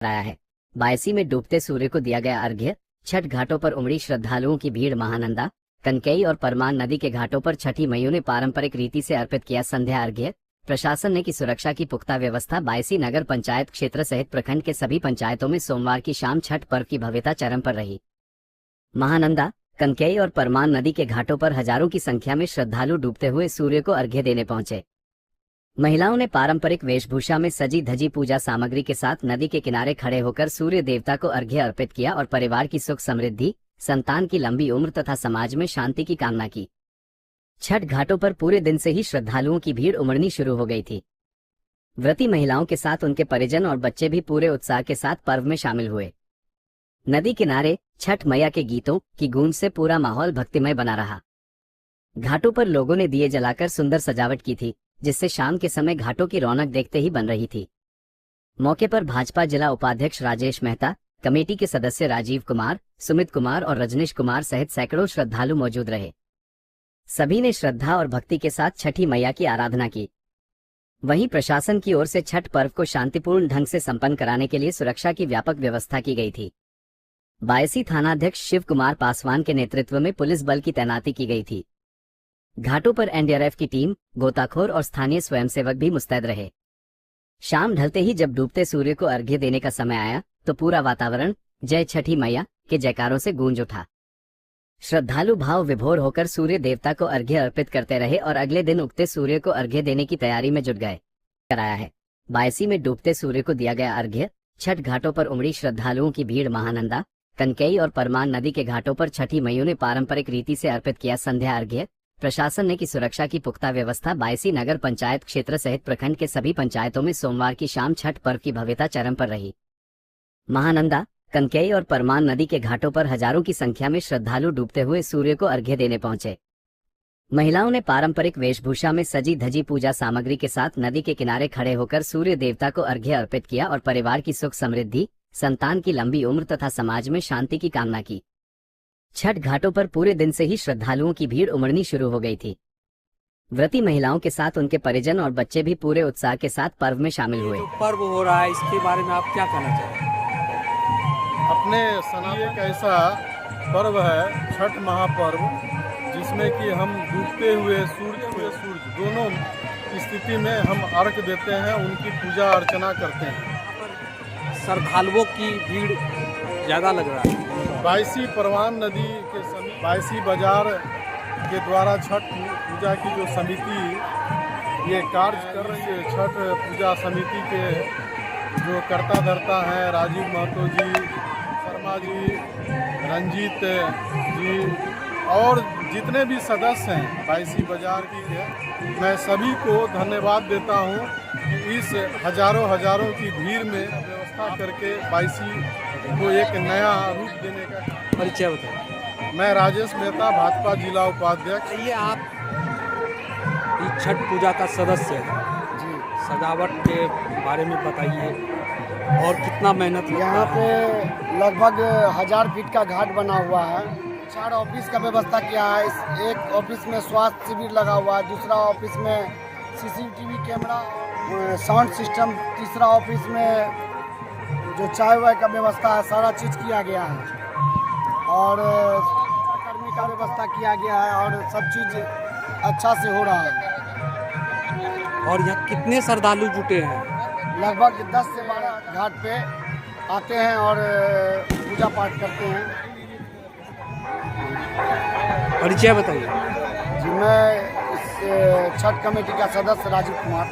कराया है। बायसी में डूबते सूर्य को दिया गया अर्घ्य। छठ घाटों पर उमड़ी श्रद्धालुओं की भीड़। महानंदा, कनकई और परमान नदी के घाटों पर छठी मैयों ने पारंपरिक रीति से अर्पित किया संध्या अर्घ्य। प्रशासन ने की सुरक्षा की पुख्ता व्यवस्था। बायसी नगर पंचायत क्षेत्र सहित प्रखंड के सभी पंचायतों में सोमवार की शाम छठ पर्व की भव्यता चरम पर रही। महानंदा, कनकई और परमान नदी के घाटों पर हजारों की संख्या में श्रद्धालु डूबते हुए सूर्य को अर्घ्य देने पहुंचे। महिलाओं ने पारंपरिक वेशभूषा में सजी धजी पूजा सामग्री के साथ नदी के किनारे खड़े होकर सूर्य देवता को अर्घ्य अर्पित किया और परिवार की सुख समृद्धि, संतान की लंबी उम्र तथा समाज में शांति की कामना की। छठ घाटों पर पूरे दिन से ही श्रद्धालुओं की भीड़ उमड़नी शुरू हो गई थी। व्रती महिलाओं के साथ उनके परिजन और बच्चे भी पूरे उत्साह के साथ पर्व में शामिल हुए। नदी किनारे छठ मैया के गीतों की गूंज से पूरा माहौल भक्तिमय बना रहा। घाटों पर लोगों ने दिए जलाकर सुंदर सजावट की थी, जिससे शाम के समय घाटों की रौनक देखते ही बन रही थी। मौके पर भाजपा जिला उपाध्यक्ष राजेश मेहता, कमेटी के सदस्य राजीव कुमार, सुमित कुमार और रजनीश कुमार सहित सैकड़ों श्रद्धालु मौजूद रहे। सभी ने श्रद्धा और भक्ति के साथ छठी मैया की आराधना की। वहीं प्रशासन की ओर से छठ पर्व को शांतिपूर्ण ढंग से संपन्न कराने के लिए सुरक्षा की व्यापक व्यवस्था की गई थी। बायसी थानाध्यक्ष शिव कुमार पासवान के नेतृत्व में पुलिस बल की तैनाती की गई थी। घाटों पर एनडीआरएफ की टीम, गोताखोर और स्थानीय स्वयंसेवक भी मुस्तैद रहे। शाम ढलते ही जब डूबते सूर्य को अर्घ्य देने का समय आया तो पूरा वातावरण जय छठी मैया के जयकारों से गूंज उठा। श्रद्धालु भाव विभोर होकर सूर्य देवता को अर्घ्य अर्पित करते रहे और अगले दिन उगते सूर्य को अर्घ्य देने की तैयारी में जुट गए। कराया है। बायसी में डूबते सूर्य को दिया गया अर्घ्य। छठ घाटों पर उमड़ी श्रद्धालुओं की भीड़। महानंदा, कनकई और परमान नदी के घाटों पर छठी मैयों ने पारंपरिक रीति से अर्पित किया संध्या अर्घ्य। प्रशासन ने की सुरक्षा की पुख्ता व्यवस्था। बायसी नगर पंचायत क्षेत्र सहित प्रखंड के सभी पंचायतों में सोमवार की शाम छठ पर्व की भव्यता चरम पर रही। महानंदा, कनकई और परमान नदी के घाटों पर हजारों की संख्या में श्रद्धालु डूबते हुए सूर्य को अर्घ्य देने पहुंचे। महिलाओं ने पारंपरिक वेशभूषा में सजी धजी पूजा सामग्री के साथ नदी के किनारे खड़े होकर सूर्य देवता को अर्घ्य अर्पित किया और परिवार की सुख समृद्धि, संतान की लंबी उम्र तथा समाज में शांति की कामना की। छठ घाटों पर पूरे दिन से ही श्रद्धालुओं की भीड़ उमड़नी शुरू हो गई थी। व्रती महिलाओं के साथ उनके परिजन और बच्चे भी पूरे उत्साह के साथ पर्व में शामिल हुए। जो पर्व हो रहा है इसके बारे में आप क्या कहना चाहेंगे? अपने सनातन एक ऐसा पर्व है छठ महापर्व, जिसमें कि हम डूबते हुए सूर्य दोनों स्थिति में हम अर्घ देते हैं, उनकी पूजा अर्चना करते हैं। श्रद्धालुओं की भीड़ ज़्यादा लग रहा है। बायसी परवान नदी के समीप बायसी बाजार के द्वारा छठ पूजा की जो समिति ये कार्य कर रही है, छठ पूजा समिति के जो कर्ता धर्ता हैं राजीव महतो जी, शर्मा जी, रंजीत जी और जितने भी सदस्य हैं बायसी बाजार की, मैं सभी को धन्यवाद देता हूं कि इस हजारों की भीड़ में व्यवस्था करके बायसी को एक नया रूप देने का। परिचय बताइए। मैं राजेश मेहता, भाजपा जिला उपाध्यक्ष। ये आप छठ पूजा का सदस्य हैं जी, सजावट के बारे में बताइए और कितना मेहनत यहाँ पे लगभग 1000 फीट का घाट बना हुआ है। 4 ऑफिस का व्यवस्था किया है। एक ऑफिस में स्वास्थ्य शिविर लगा हुआ है, दूसरा ऑफिस में सीसीटीवी कैमरा, साउंड सिस्टम, तीसरा ऑफिस में जो चाय वाय का व्यवस्था है, सारा चीज़ किया गया है और कर्मी का व्यवस्था किया गया है और सब चीज़ अच्छा से हो रहा है। और यहाँ कितने श्रद्धालु जुटे हैं? लगभग 10 से 12 घाट पे आते हैं और पूजा पाठ करते हैं। परिचय बताइए। जी, मैं इस छठ कमेटी का सदस्य राजीव कुमार।